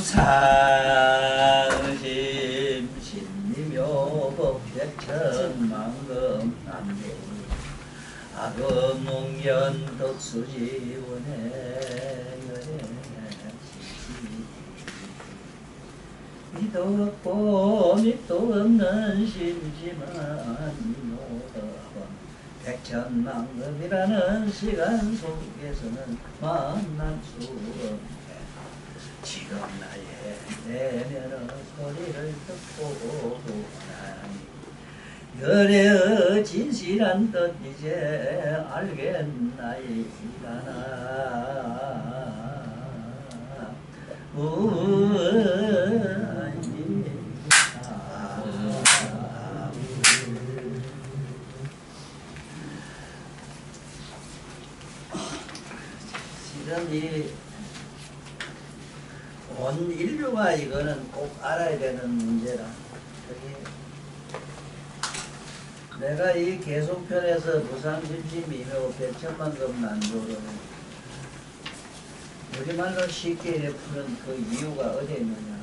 상심 신미묘법 백천만금 남대 아금목련 덕수지원에 미도 없고 밑도 없는 심심한 미노덕원 백천만금이라는 시간 속에서는 만날 수 없네. 지금 나의 내면의 소리를 듣고 나니 열의 진실한 뜻 이제 알겠나이다나. 지금 이 온 인류가 이거는 꼭 알아야 되는 문제라. 내가 이 계속편에서 무상심심미묘 백천만금 난조를 우리말로 쉽게 이렇게 푸는 그 이유가 어디에 있느냐.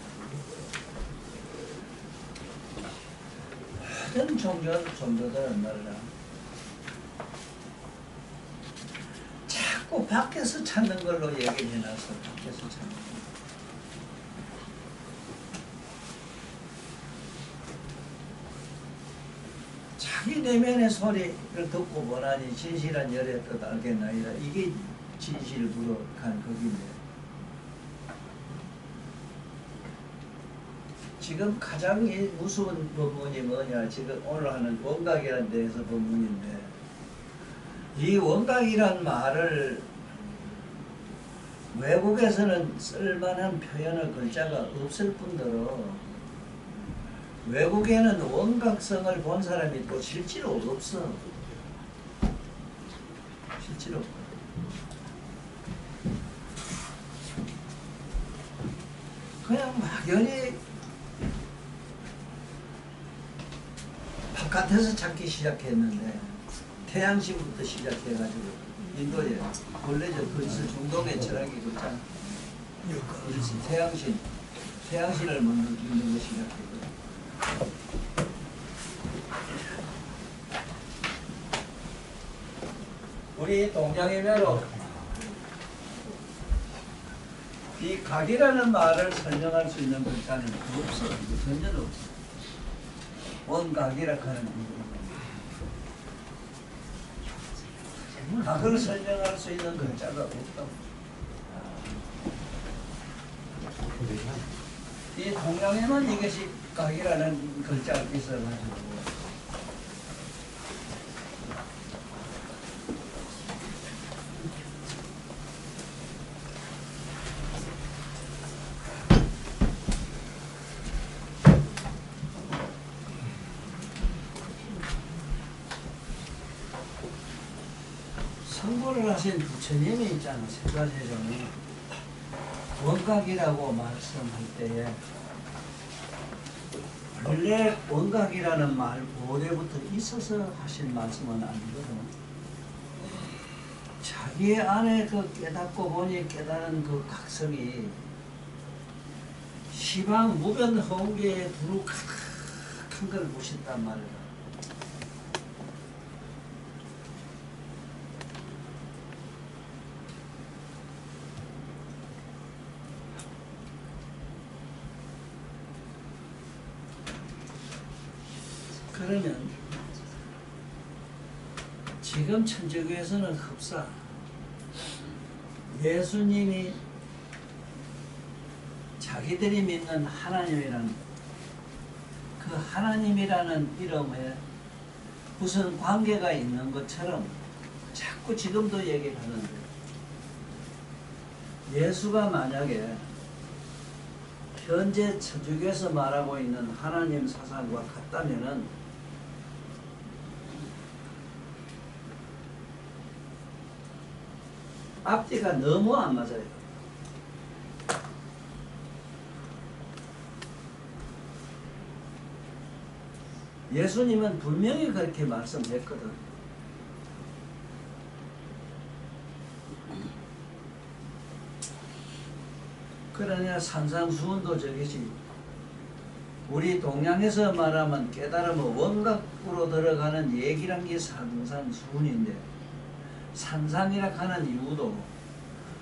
모든 종교들은 말이야. 자꾸 밖에서 찾는 걸로 얘기를 해놨어. 밖에서 찾는 거. 자기 내면의 소리를 듣고 보라니 진실한 열의 뜻 알겠나이다. 이게 진실을 부록한 거긴데, 지금 가장 무서운 법문이 뭐냐. 지금 오늘 하는 원각이라는 데에서 법문인데, 이 원각이란 말을 외국에서는 쓸만한 표현의 글자가 없을 뿐더러 외국에는 원각성을 본 사람이 또 실제로 없어. 실제로. 그냥 막연히 바깥에서 찾기 시작했는데, 태양신부터 시작해가지고 인도에 원래 저 그리스 중동의 철학이 그렇잖아. 그리스 태양신을 믿는 거 시작했거든. 우리 동양의매로 이 각이라는 말을 설명할 수 있는 글자는 없어. 전혀 없어. 원각이라 하는 각을 설명할 수 있는 글자가 없다고. 이 동양에만 이것이 각이라는 글자가 있어가지고 선고를 하신 부처님이 있잖아. 세가세종이 원각이라고 말씀할 때에 원래 원각이라는 말 고대부터 있어서 하신 말씀은 아니거든. 자기 안에 그 깨닫고 보니 깨달은 그 각성이 시방 무변 허공계에 두루 가득한 걸 보신단 말이야. 그러면 지금 천주교에서는 흡사 예수님이 자기들이 믿는 하나님이라는 그 하나님이라는 이름에 무슨 관계가 있는 것처럼 자꾸 지금도 얘기를 하는데, 예수가 만약에 현재 천주교에서 말하고 있는 하나님 사상과 같다면은 앞뒤가 너무 안 맞아요. 예수님은 분명히 그렇게 말씀했거든. 그러냐 산상수훈도 저기지. 우리 동양에서 말하면 깨달으면 원각으로 들어가는 얘기란 게 산상수훈인데, 산상이라 하는 이유도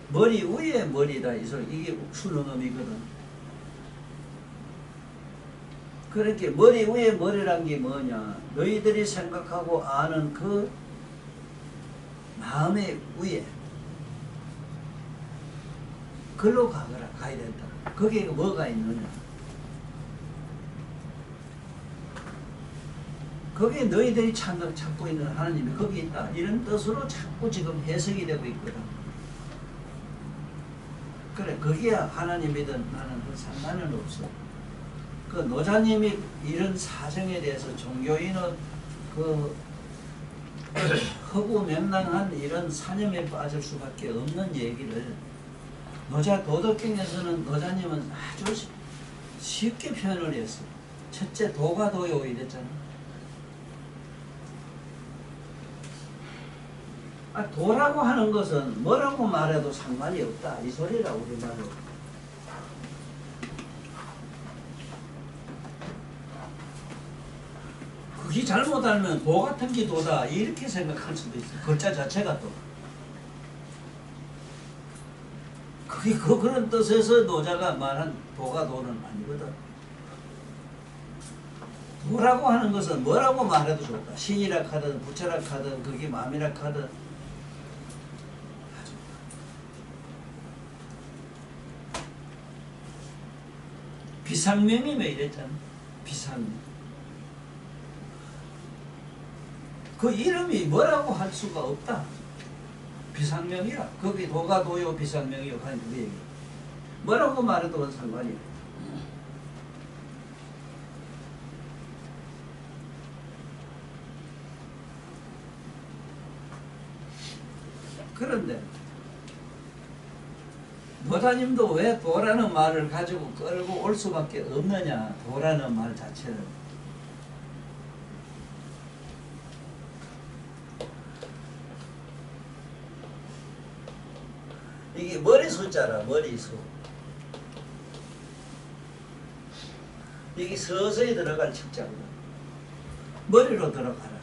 머리 위에 머리다 이 소리, 이게 순응음이거든. 그렇게 머리 위에 머리란 게 뭐냐, 너희들이 생각하고 아는 그 마음의 위에 글로 가거라, 가야 된다. 거기에 뭐가 있느냐, 거기에 너희들이 찾고 있는 하나님이 거기 있다, 이런 뜻으로 자꾸 지금 해석이 되고 있거든. 그래, 거기야 하나님이든 나는 그 상관은 없어. 그 노자님이 이런 사정에 대해서 종교인의 그 허구맹랑한 이런 사념에 빠질 수밖에 없는 얘기를 노자 도덕경에서는 노자님은 아주 쉽게 표현을 했어. 첫째, 도가 도요 이랬잖아. 도라고 하는 것은 뭐라고 말해도 상관이 없다 이 소리라, 우리말로. 그게 잘못 알면 도 같은 게 도다 이렇게 생각할 수도 있어. 글자 자체가 또 그게 그런 뜻에서 노자가 말한 도가 도는 아니거든. 도라고 하는 것은 뭐라고 말해도 좋다. 신이라 하든 부처라 하든 그게 마음이라 하든 비상명이면 이랬잖아. 비상명. 그 이름이 뭐라고 할 수가 없다. 비상명이라. 거기 도가 도요 비상명이요 하는 그 얘기. 뭐라고 말해도 상관이 없다. 그런데 노자님도 왜 도라는 말을 가지고 끌고 올 수밖에 없느냐, 도라는 말 자체를. 이게 머리 숫자라, 머리수. 이게 서서히 들어갈 숫자거든. 머리로 들어가라.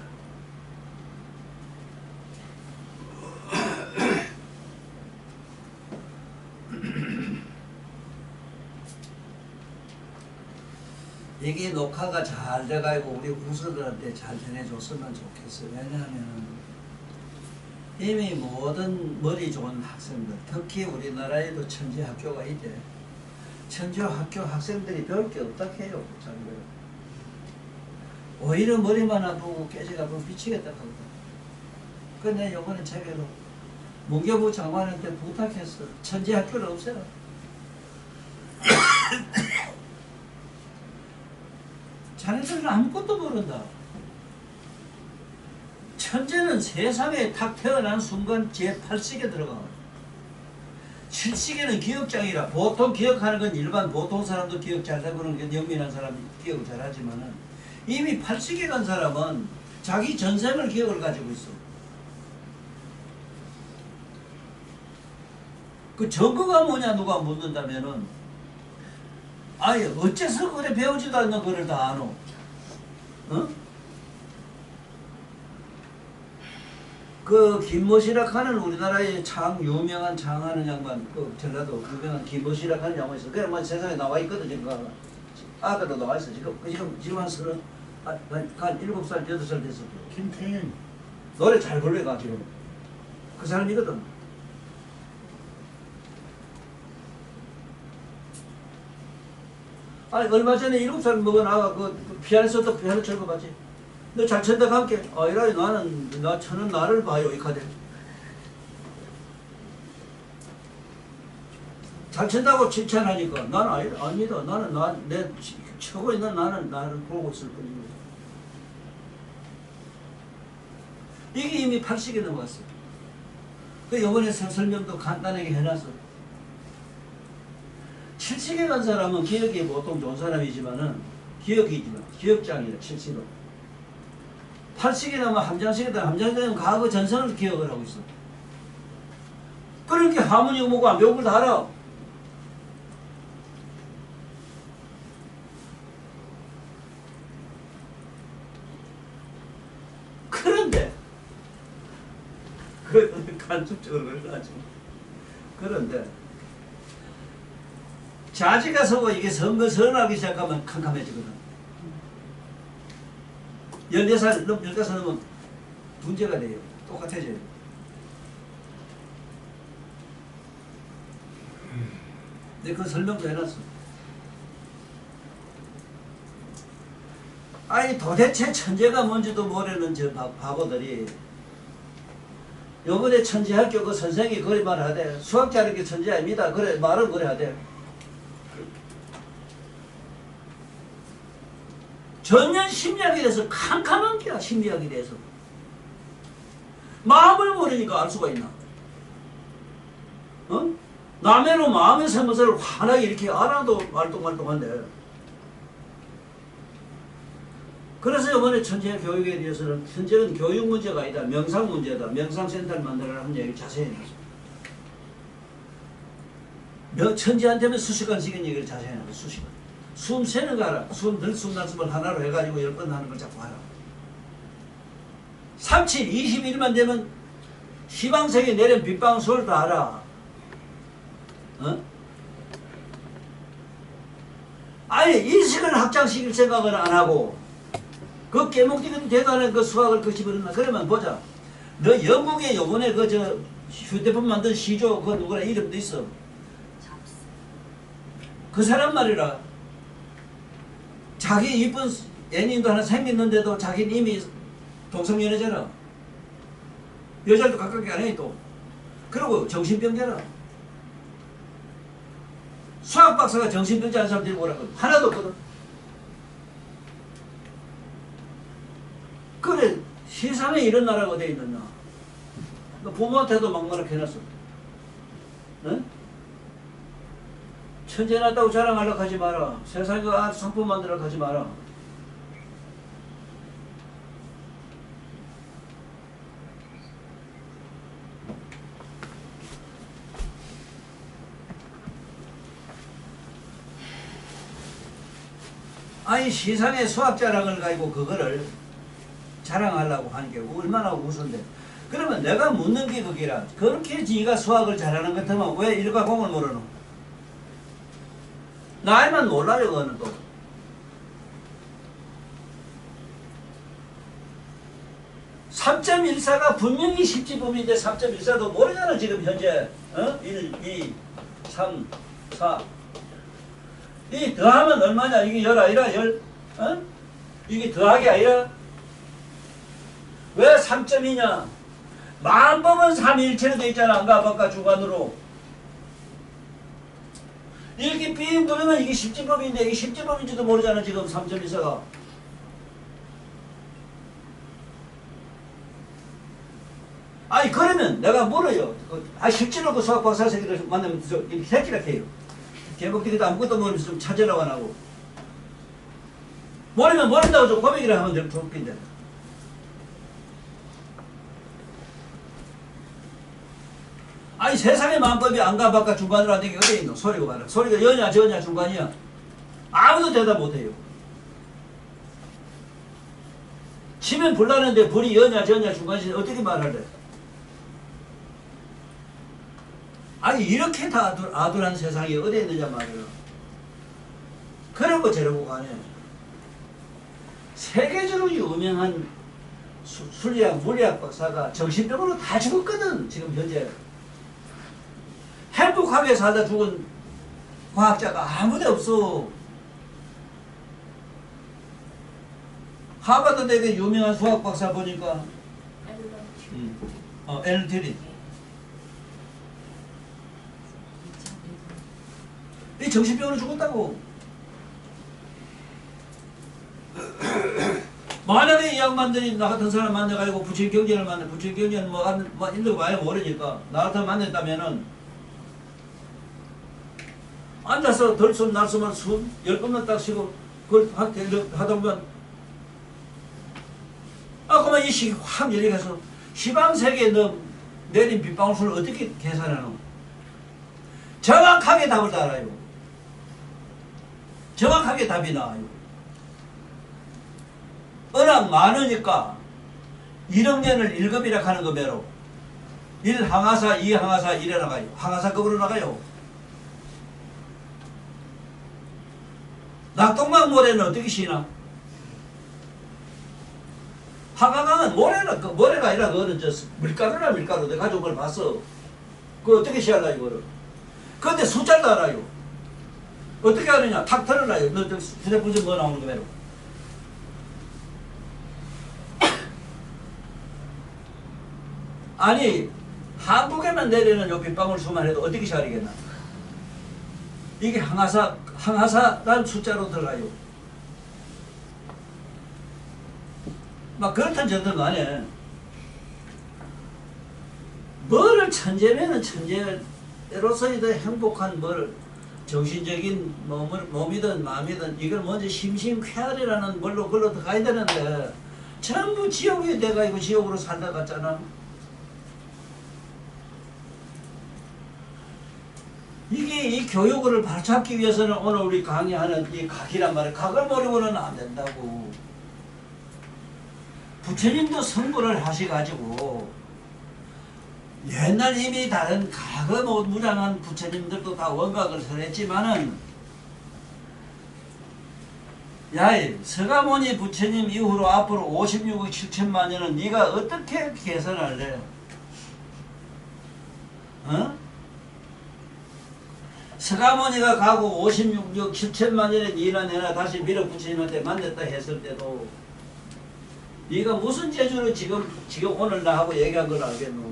이게 녹화가 잘 돼가지고 우리 후수들한테 잘 전해줬으면 좋겠어. 왜냐하면 이미 모든 머리 좋은 학생들, 특히 우리나라에도 천재 학교가 있대. 천재 학교 학생들이 배울 게 없다 해요. 오히려 머리만 아프고 깨져가고 미치겠다 하거든. 근데 요번에 책에도 문교부 장관한테 부탁했어. 천재 학교를 없애라. 자네들은 아무것도 모른다. 천재는 세상에 탁 태어난 순간 제8식에 들어가. 7식에는 기억장이라. 보통 기억하는 건 일반 보통 사람도 기억 잘하고 그런 게 영민한 사람이 기억을 잘하지만은 이미 8식에 간 사람은 자기 전생을 기억을 가지고 있어. 그 증거가 뭐냐 누가 묻는다면은 아예 어째서 그래 배우지도 않는 거를 다 아노? 어? 그 김모시락 하는 우리나라의 유명한 장하는 양반, 그 전라도 유명한 김모시락 하는 양반이 있어. 그냥 뭐 세상에 나와 있거든. 지금 아들도 나와 있어. 지금 한 7살 8살 됐어. 김태인. 노래 잘 불러가 지금. 그 사람이거든. 아니 얼마 전에 7살 먹은 아가 그 피아니스트 피아노 칠 거 봤지? 너 잘 친다 함께. 이라니 나 쳐는 나를 봐요 이 카드. 잘 친다고 칭찬하니까 나는 아니다. 나는 내 쳐고 있는 나를 보고 있을 뿐입니다. 이게 이미 80이 넘어갔어. 그 이번에 설명도 간단하게 해놨어. 7식에 간 사람은 기억이 보통 좋은 사람이지만은 기억장이라 7식은. 8식에 가면 함장식이다. 함장식은 과거 전생을 기억을 하고 있어. 그렇게 하모니 뭐고 묘을 다 알아. 그 간접적으로 그래가지고. 그런데 자지가 서고 이게 선거선하기 시작하면 캄캄해지거든. 14살, 15살 넘으면 문제가 돼요. 똑같아져요. 근데 그 설명도 해놨어. 아니 도대체 천재가 뭔지도 모르는 저 바보들이 요번에 천재학교 그 선생이 그래 말하대. 수학자는 게 천재 아닙니다. 그래 말은 그래 하대. 전년 심리학에 대해서 캄캄한 게야. 심리학에 대해서 마음을 모르니까 알 수가 있나? 어? 남의로 마음의 세무서를 환하게 이렇게 알아도 말똥말똥한데. 그래서 이번에 천재 교육에 대해서는 천재는 교육 문제가 아니다. 명상 문제다. 명상센터를 만들어라는 얘기를 자세히 해놨어. 천재한테는 수시간씩은 얘기를 자세히 해놨어. 수시간. 숨 쉬는 거 알아. 숨 날숨을 하나로 해가지고 10번 하는 걸 자꾸 알아. 37, 21만 되면 시방생이 내린 빗방울을 다 알아. 어? 아예 인식을 확장시킬 생각을 안 하고 그 깨먹기는 대단한 그 수학을 그 집어넣나. 그러면 보자. 너 영국에 요번에 그 저 휴대폰 만든 시조 그 누구라 이름도 있어. 그 사람 말이라. 자기 이쁜 애인도 하나 생겼는데도 자기는 이미 동성연애잖아. 여자도 가깝게 안 해 또. 그리고 정신병자라. 수학 박사가 정신병자 한 사람 데리고 오라거든. 하나도 없거든. 그래 세상에 이런 나라가 어디 있느냐. 너 부모한테도 막말하게 해놨어. 응? 천재 났다고 자랑하려고 하지 마라. 세상에 상품 만들려고 하지 마라. 아니 세상에 수학 자랑을 가지고 그거를 자랑하려고 하는 게 얼마나 우스운데. 그러면 내가 묻는 게 그게라. 그렇게 네가 수학을 잘하는 것 같으면 왜 1과 공을 모르노? 나이만 몰라요 그거는 또. (3.14가) 분명히 십지범위인데 3.14도 모르잖아 지금 현재. 1, 2, 3, 4 이 더하면 얼마냐? 이게 열 아니라 열? 이게 더하기 아니라? 왜 3.2냐? 만법은 3일체로 되어 있잖아. 안가 바까 주관으로. 이렇게 삥 누르면 이게 십지법인데 이게 십지법인지도 모르잖아 지금 3.14가. 아니 그러면 내가 물어요. 실제로 그 수학 박사 새끼들 만나면 이렇게 새끼라 해요. 개복들이도 아무것도 모르면서 좀 찾으라고 안 하고. 모르면 모른다고 좀 고백이라 하면 될 텐데. 아니 세상의 만법이 안가 바까 중간으로 안 되게 어디에 있노? 소리가 말이야. 소리가 여냐 저냐 중간이야. 아무도 대답 못해요. 치면 불 나는데 불이 여냐 저냐 중간이지 어떻게 말할래? 아니 이렇게 다 아둔한 세상이 어디에 있느냐 말이야. 그러고 저러고 가네. 세계적으로 유명한 술리학 물리학 박사가 정신병으로 다 죽었거든 지금 현재. 행복하게 살다 죽은 과학자가 아무도 없어. 하버드 대학의 유명한 수학 박사 보니까 앨런 튜링. 이 정신병으로 죽었다고. 만약에 이 양반들이 나 같은 사람 만나가지고 부처경전을 만나, 부처경전 뭐 인도 와야 모르니까 나 같은 만났다면은 앉아서 덜숨 날숨만 숨 10번만 딱 쉬고 그걸 하다 보면 그만 이 식이 확 열려가서 시방세계에 너 내린 빗방울을 어떻게 계산하노? 정확하게 답을 다 알아요. 정확하게 답이 나와요. 워낙 많으니까 1억 년을 1급이라 하는 거 매로 1 항하사, 2 항하사 이래 나가요. 항하사급으로 나가요. 낙동강 모래는 어떻게 쉬나? 한강은 모래가 아니라 그거는 밀가루나 밀가루. 내가 가지고 그걸 봤어. 그거 어떻게 쉬할라 이거를. 근데 숫자를 알아요. 어떻게 하느냐? 탁 털어놔요. 너 휴대폰 좀 뭐 나오는 거매로. 아니 한국에만 내리는 요 빗방울 수만 해도 어떻게 쉬하리겠나? 이게 항하사라는 숫자로 들어가요. 막 그렇든 저든 간에 뭐를 천재면은 천재로서의 더 행복한 뭘 정신적인 몸이든 마음이든 이걸 먼저 심심쾌활이라는 걸로 들어가야 되는데 전부 지옥이 내가 이거 지옥으로 살다 갔잖아. 이게 이 교육을 바로잡기 위해서는 오늘 우리 강의하는 이 각이란 말이야. 각을 모르고는 안 된다고. 부처님도 성불을 하셔가지고 옛날 이미 다른 과거 무장한 부처님들도 다 원각을 설했지만은 야이 서가모니 부처님 이후로 앞으로 56억 7천만 년은 네가 어떻게 계산할래? 어? 서가모니가 가고 56억 7천만 년에 니나 내나 다시 밀어부처님한테 만났다 했을 때도 네가 무슨 재주로 지금 오늘 나하고 얘기한 걸 알겠노?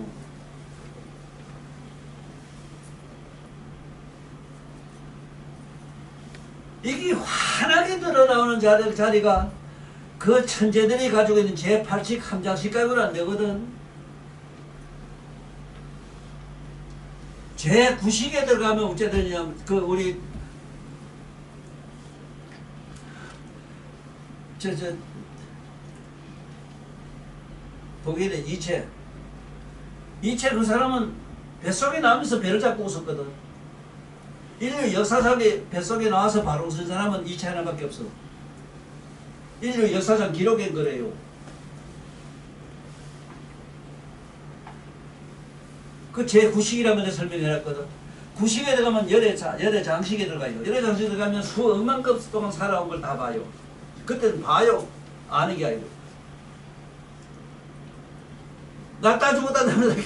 이게 환하게 드러나오는 자리가 그 천재들이 가지고 있는 제8식 함장식 값을 안 되거든. 제9식에 들어가면 어째 되냐, 우리 독일의 이체 그 사람은 뱃속에 나오면서 배를 잡고 웃었거든. 인류 역사상에 뱃속에 나와서 바로 쓴 사람은 이체 하나밖에 없어. 인류 역사상 기록인 거래요. 그 제9식이라면 설명해놨거든. 9식에 들어가면 열의 장식에 들어가요. 열의 장식에 들어가면 수억만 급 동안 살아온 걸 다 봐요. 그때는 봐요. 아는 게 아니고. 낫다 죽었다 나면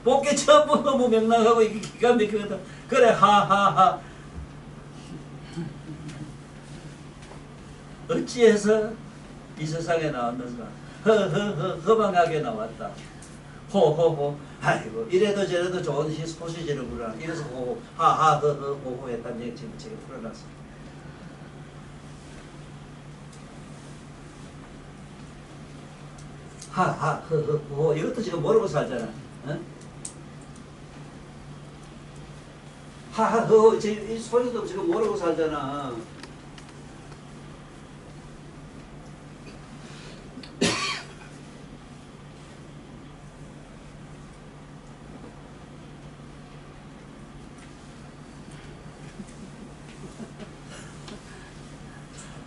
복귀 처음 너무 명랑하고 이게 기가 막히거든. 그래 하하하. 어찌해서 이 세상에 나왔는가? 허망하게 나왔다. 호호호. 아이고 이래도 저래도 좋은 소시지르구나. 이래서 호호 하하 호호 했다는 얘기 지금 제가 풀어놨어. 하하 호호 이것도 지금 모르고 살잖아. 응? 하하 호호 이 소리도 지금 모르고 살잖아.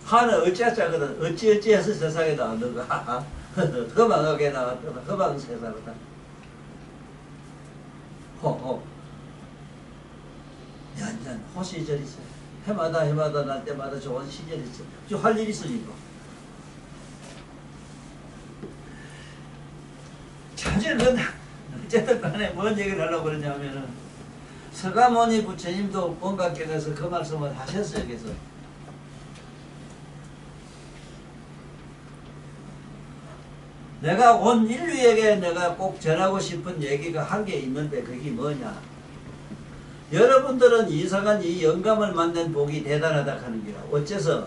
하는 어찌하자거든. 어찌해서 세상에 나왔는가. 허망하게 나왔다. 허망 세상이다. 호호. 연년 호시절이 있어. 해마다 날 때마다 좋은 시절이 있어. 좀 할 일이 있으니까. 자제는 어쨌든 간에 뭔 얘기를 하려고 그러냐면은 서가모니 부처님도 원각경에서 그 말씀을 하셨어요. 그래서 내가 온 인류에게 내가 꼭 전하고 싶은 얘기가 한 개 있는데 그게 뭐냐. 여러분들은 이상한 이 영감을 만든 복이 대단하다 하는 게야. 어째서?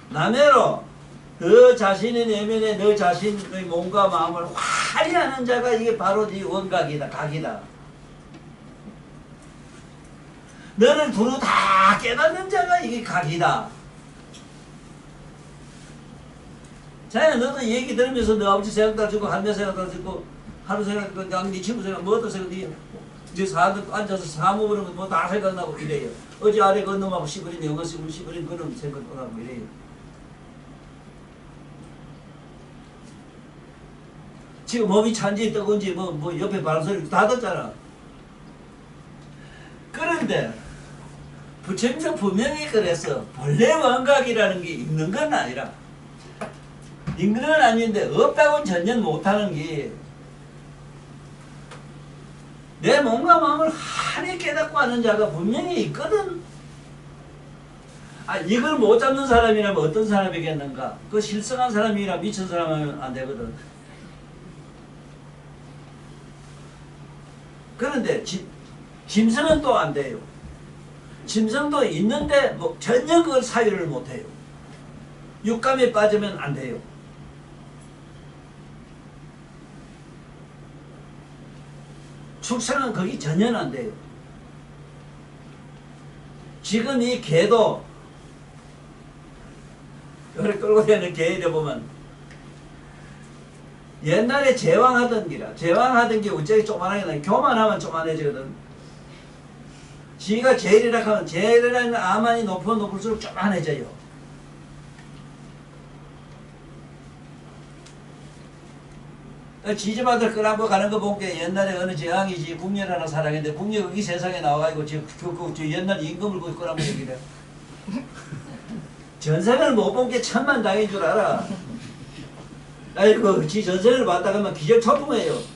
남해로 너 자신의 내면에 너 자신의 몸과 마음을 화리하는 자가 이게 바로 네 원각이다. 각이다. 너를 두루 다 깨닫는 자가 이게 각이다. 자야 너도 얘기 들으면서 너 아버지 생각도 듣고 할매 생각도 듣고 하루 생각도 네 친구 생각 뭐도 생각 네 사람들 앉아서 사무를 뭐 다 생각나고 이래요. 어제 아래 그 놈하고 시부린 영어 시부린 그놈 생각나고 이래요. 지금 몸이 찬지 뜨거운지 뭐 옆에 바람소리 다 듣잖아. 그런데 부처님도 분명히 그래서 본래 원각이라는 게 있는 건 아니라, 있는 건 아닌데 없다고는 전혀 못하는 게, 내 몸과 마음을 환히 깨닫고 하는 자가 분명히 있거든. 아, 이걸 못 잡는 사람이라면 어떤 사람이겠는가? 그 실성한 사람이라 미친 사람은 안 되거든. 그런데 짐승은 또 안 돼요. 짐승도 있는데 뭐 전혀 그걸 사유를 못 해요. 육감에 빠지면 안 돼요. 축생은 거기 전혀 안 돼요. 지금 이 개도, 요래 끌고 다니는 개를 보면, 옛날에 제왕하던 기라, 제왕하던 게 우짜기 조만하게, 교만하면 조만해지거든. 지가 제일이라 하면, 제일이라는 아만이 높을수록 조만해져요. 지지마들 끌어안고 가는 거 보니까 옛날에 어느 제왕이지 궁녀를 하나 사랑했는데, 궁녀가 이 세상에 나와가지고 지금 그 옛날 임금을 끌어안고 얘기래. 전생을 못 본 게 천만 다행인 줄 알아. 아이고, 지 전생을 봤다 그러면 기절초풍이에요.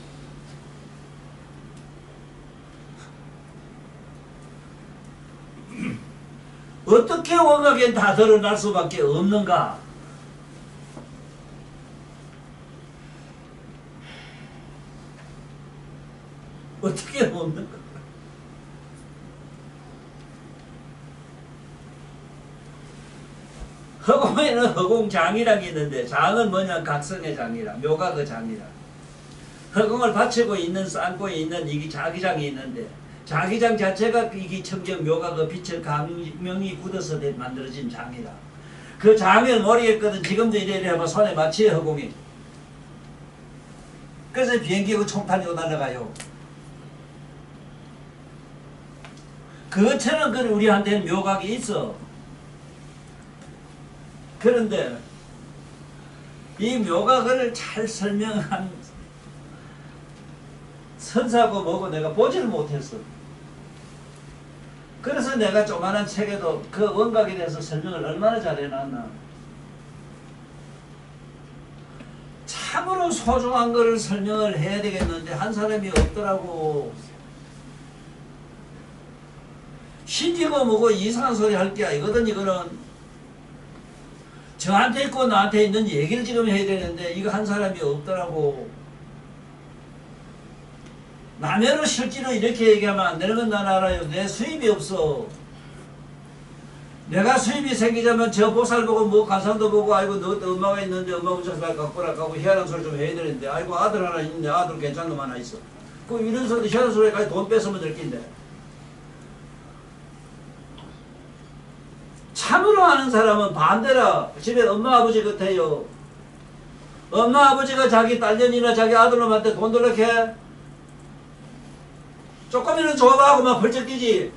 어떻게 원각엔 다 드러날 수밖에 없는가? 어떻게 없는가? 허공에는 허공장이라는 게 있는데, 장은 뭐냐? 각성의 장이라, 묘각의 장이라. 허공을 받치고 있는, 쌓고 있는 이게 자기장이 있는데, 자기장 자체가 이게 청정 묘각의 빛을 강명이 굳어서 만들어진 장이라. 그 장을 모르겠거든. 지금도 이래 해봐 손에 맞춰, 허공이. 그래서 비행기고 총탄이 날아가요. 그것처럼 우리한테는 묘각이 있어. 그런데 이 묘각을 잘 설명한 선사고 뭐고 내가 보지를 못했어. 그래서 내가 조그만한 책에도 그 원각에 대해서 설명을 얼마나 잘 해놨나. 참으로 소중한 거를 설명을 해야 되겠는데 한 사람이 없더라고. 신이고 뭐고 이상한 소리 할 게 아니거든. 이거는 저한테 있고 나한테 있는 얘기를 지금 해야 되는데 이거 한 사람이 없더라고. 남해로 실제로 이렇게 얘기하면 안 되는 건 난 알아요. 내 수입이 없어. 내가 수입이 생기자면 저 보살 보고 뭐 간상도 보고 아이고 너 엄마가 있는데 엄마 운전사 갖고라 하고 희한한 소리 좀 해야 되는데 아이고 아들 하나 있는데 아들 괜찮은 놈 하나 있어. 그 이런 소리 희한한 소리까지 돈 뺏으면 될 낀데. 참으로 하는 사람은 반대라. 집에 엄마 아버지 같아요. 엄마 아버지가 자기 딸년이나 자기 아들놈한테 돈 돌려게 해? 조금이라도 줘봐 하고 막 벌쩍 뛰지.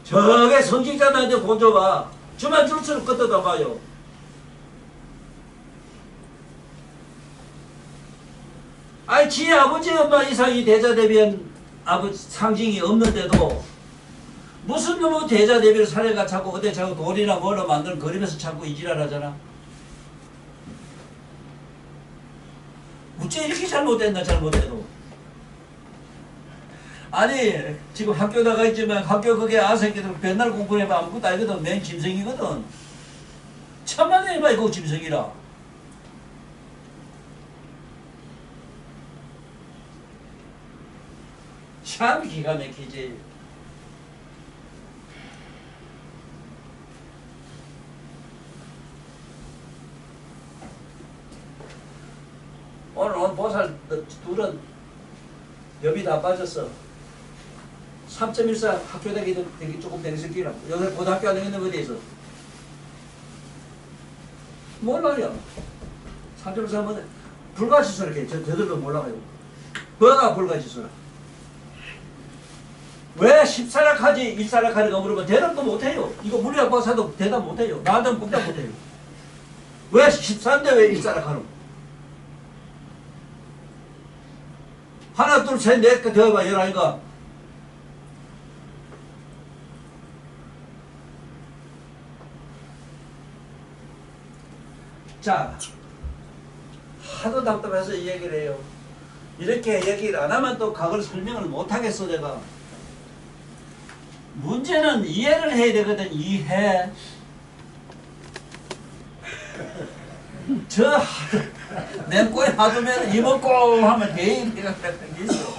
저게 성직자들한테 돈 줘봐. 주만 줄수록 끄떡 봐요. 아니 지 아버지 엄마 이상이 대자대변 아버지 상징이 없는데도 무슨 놈의 대자대비를 사례가 자꾸 어디 자꾸 돌이나 뭐로 만드는 그림에서 자꾸 이지랄하잖아. 어째 이렇게 잘못됐나 잘못해도. 아니 지금 학교 나가 있지만 학교 그게 아새끼들 맨날 공부해봐 아무것도 아니거든. 맨 짐승이거든. 천만에 해봐 이거 짐승이라. 참 기가 막히지. 오늘 보살 둘은 엽이 다 빠졌어. 3.14 학교 다니기 되게 조금 되는 새끼라고. 요새 고등학교 안 다니는 어디 있어? 몰라요. 3.14 뭐 불가지수라 이렇게 저들도 몰라요. 뭐가 불가지수라? 왜 10사락하지 1사락하리가 물으면 대답도 못해요. 이거 물리학 박사도 대답 못해요. 나한테는 꼼짝 못해요. 왜 13대 왜 일자락하노? 하나 둘 셋 넷 개 더해봐 11가. 자, 하도 답답해서 이 얘기를 해요. 이렇게 얘기를 안 하면 또 그걸 설명을 못 하겠어 내가. 문제는 이해를 해야 되거든. 이해. 저 맹꼬에 놔두면 이먹고 하면 대입해가 같은 게 있어.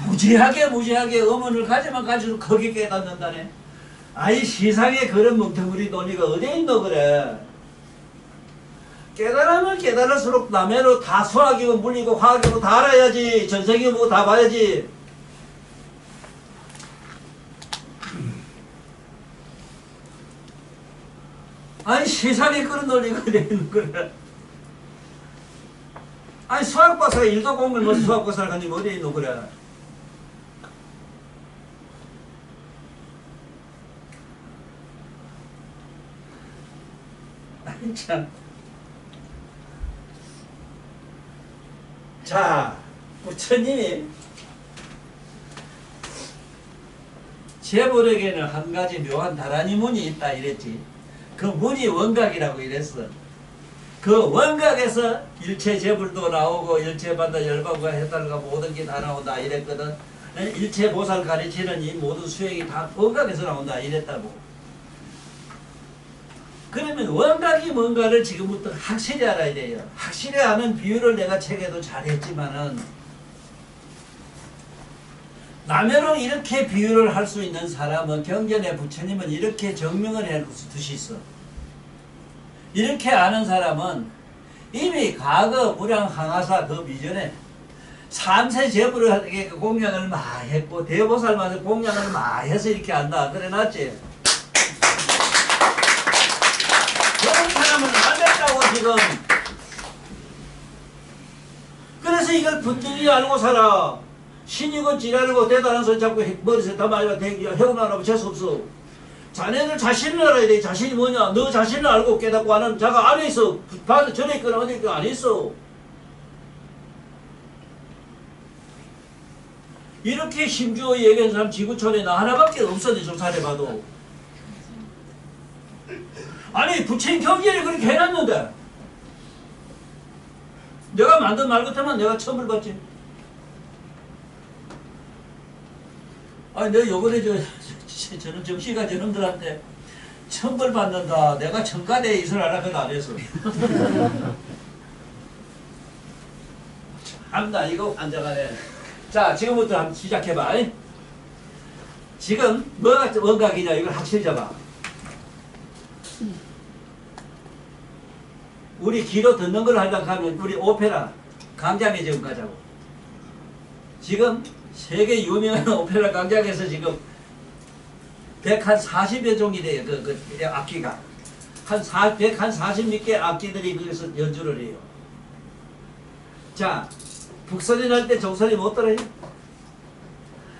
무지하게 의문을 가지면 가지고 거기 깨닫는다네. 아이 세상에 그런 멍텅구리 논리가 어디 있노 그래. 깨달으면 깨달을수록 남해로 다 수학이고 물리고 화학이고 다 알아야지. 전생이 뭐 다 봐야지. 아니 세상에 그런 논리가 어디 있는 거야. 아니 수학박사가 일도 공부를 못해 수학박사를 가지고 어디 있노 그래. 아니 참. 자, 부처님이 재벌에게는 한 가지 묘한 다라니 문이 있다 이랬지. 그 문이 원각이라고 이랬어. 그 원각에서 일체 재불도 나오고 일체 반다 열반과 해달과 모든 게 다 나온다 이랬거든. 일체 보살 가르치는 이 모든 수행이 다 원각에서 나온다 이랬다고. 그러면 원각이 뭔가를 지금부터 확실히 알아야 돼요. 확실히 아는 비유를 내가 책에도 잘했지만은 남해로 이렇게 비유를 할 수 있는 사람은 경전의 부처님은 이렇게 정명을 해 두시어. 이렇게 아는 사람은 이미 과거 무량항하사 그 미전에 3세 제불을 공양을 많이 했고 대보살마다 공양을 많이 해서 이렇게 안다. 그래 놨지? 그런 사람은 안 됐다고 지금. 그래서 이걸 분명히 알고 살아. 신이고 지랄이고 대단한 소리 자꾸 머리에서 다 말이야 해운하라고 재수없어. 자네들 자신을 알아야 돼. 자신이 뭐냐. 너 자신을 알고 깨닫고 하는 자가 안에 있어. 전에 있거나 어디 있거나 안에 있어. 이렇게 심주어 얘기하는 사람 지구촌에 나 하나밖에 없었네. 좀 잘해봐도. 아니 부처님 경전이 그렇게 해놨는데 내가 만든 말 같으면 내가 처음을 봤지. 아니 내가 요번에 저는 정씨가 저놈들한테 천벌 받는다. 내가 청가대에 있을 하라고 안 했어. 참나 이거 환장하네. 자 지금부터 한번 시작해봐. 지금 뭐가 원각이냐 이걸 확실히 잡아. 우리 귀로 듣는 걸 하려고 하면 우리 오페라 강장에 지금 가자고. 지금 세계 유명한 오페라 강장에서 지금 140여 종이 돼요. 그 악기가. 한 140몇 개 악기들이 거기서 연주를 해요. 자, 북소리 날 때 종소리 못 들어요?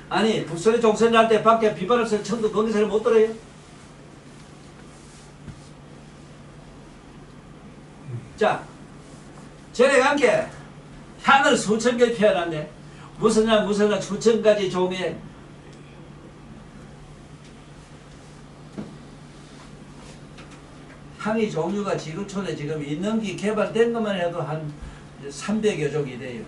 아니, 북소리 종소리 날 때 밖에 비바람 소리 청도 건기 소리 못 들어요? 자, 절에 간 게 향을 수천 개 피워놨네. 무슨 날 수천 가지 종의 향이 종류가 지구촌에 지금 있는 게 개발된 것만 해도 한 300여 종이 돼요.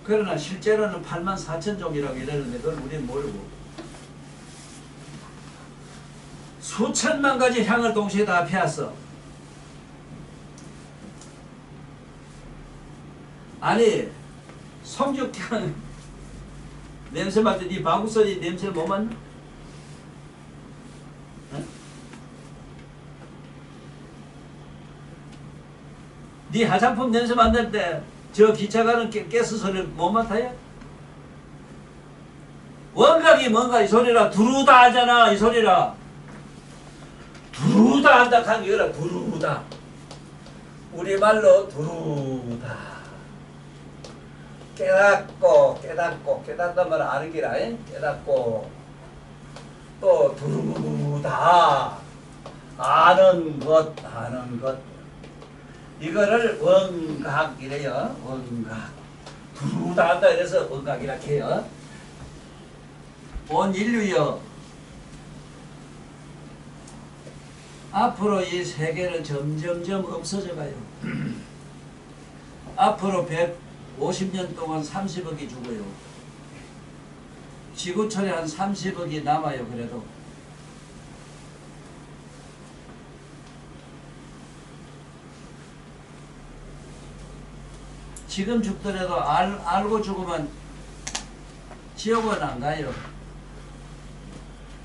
그러나 실제로는 84,000종이라고 이러는데 그걸 우리는 모르고 수천만 가지 향을 동시에 다 피웠어. 아니 성죽향 냄새 맡을 때 네 방구소리 냄새를 못 맡나? 어? 네 화장품 냄새 맡을 때 저 기차 가는 가스 소리를 못 맡아요? 원각이 뭔가 이 소리라 두루다 하잖아. 이 소리라 두루다 한다 한 게 아니라 두루다. 우리말로 두루다. 깨닫고 깨닫단 말은 아는 기라. 깨닫고 또 두루다 아는 것. 이거를 원각이래요. 원각. 두루 다 한다 그래서 원각이라 해요. 온 인류여, 앞으로 이 세계는 점점점 없어져 가요. 앞으로 150년 동안 30억이 죽어요. 지구촌에 한 30억이 남아요. 그래도 지금 죽더라도 알고 죽으면 지옥은 안 가요.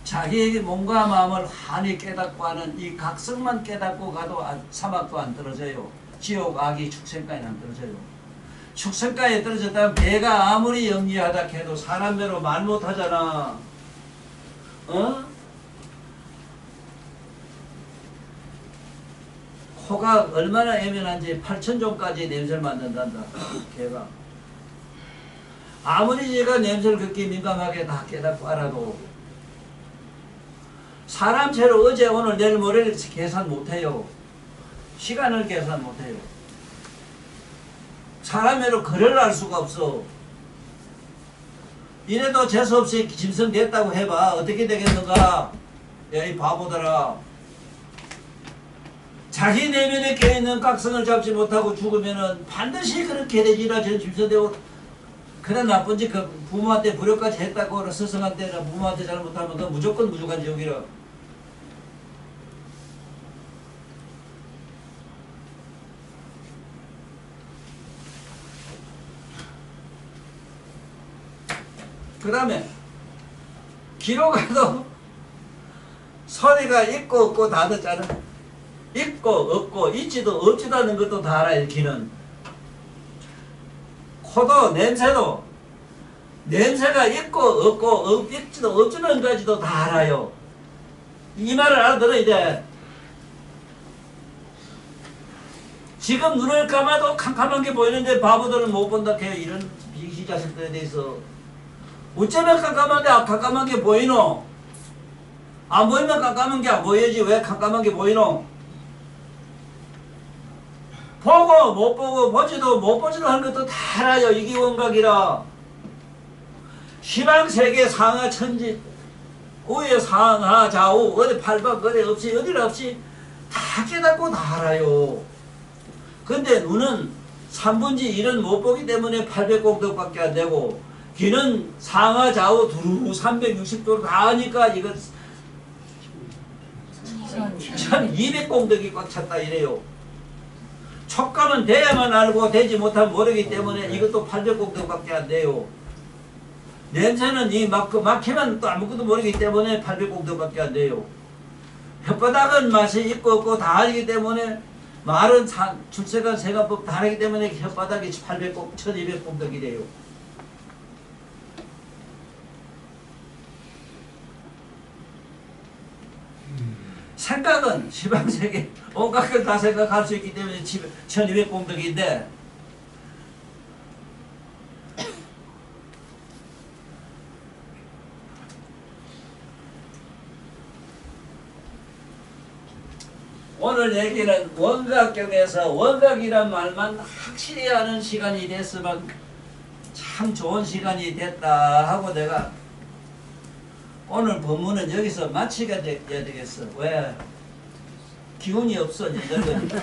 자기에게 몸과 마음을 한이 깨닫고 하는 이 각성만 깨닫고 가도 사막도 안 떨어져요. 지옥, 악이 축생까지는 안 떨어져요. 축생까지 떨어졌다면 배가 아무리 영리하다 해도 사람 배로 말 못하잖아. 어? 코가 얼마나 예민한지 8,000종까지 냄새를 맡는단다. 개가. 아무리 얘가 냄새를 그렇게 민감하게 다 깨닫고 알아도 사람처럼 어제 오늘 내일 모레를 계산 못해요. 시간을 계산 못해요. 사람으로 글을 알 수가 없어. 이래도 재수없이 짐승됐다고 해봐. 어떻게 되겠는가? 야, 이 바보들아. 자기 내면에 깨어있는 각성을 잡지 못하고 죽으면은 반드시 그렇게 되지라. 전 짐승되고 그래 나쁜 짓 그 부모한테 불효까지 했다고 스승한테나 부모한테 잘못하면 그 무조건 지옥이라. 그 다음에 귀로 가도 소리가 있고 없고 다 듣잖아. 있고 없고 있지도 없지도 않은 것도 다 알아요. 귀는. 코도 냄새도 냄새가 있고 없고 있지도 없지도 않은 가지도 다 알아요. 이 말을 알아들어야 돼. 지금 눈을 감아도 캄캄한 게 보이는데 바보들은 못 본다 해요. 이런 비시 자식들에 대해서. 어쩌면 깜깜한데 깜깜한 게 보이노? 안 보이면 깜깜한 게 안 보여야지. 왜 깜깜한 게 보이노? 보고 못 보고 보지도 못 보지도 하는 것도 다 알아요. 이게 원각이라. 시방세계 상하 천지 우에 상하 좌우 어디 팔박 어디 없이 어디를 없이 다 깨닫고 다 알아요. 근데 눈은 3분지 1은 못 보기 때문에 800공덕밖에 안 되고 귀는 상하 좌우 두루 360도로 다 하니까 이거 1200공덕이 꽉 찼다 이래요. 촉감은 돼야만 알고 되지 못하면 모르기 때문에 이것도 800공덕밖에 안 돼요. 냄새는 이 막히면 또 아무것도 모르기 때문에 800공덕밖에 안 돼요. 혓바닥은 맛이 있고 없고 다 알기 때문에 말은 출세관 세관법 다 알기 때문에 혓바닥이 1200공덕이 돼요. 생각은 시방세계 온갖 걸 다 생각할 수 있기 때문에 1200공덕인데 오늘 얘기는 원각경에서 원각이란 말만 확실히 아는 시간이 됐으면 참 좋은 시간이 됐다 하고 내가 오늘 본문은 여기서 마치게 돼야 되겠어. 왜? 기운이 없어. 늙으니까.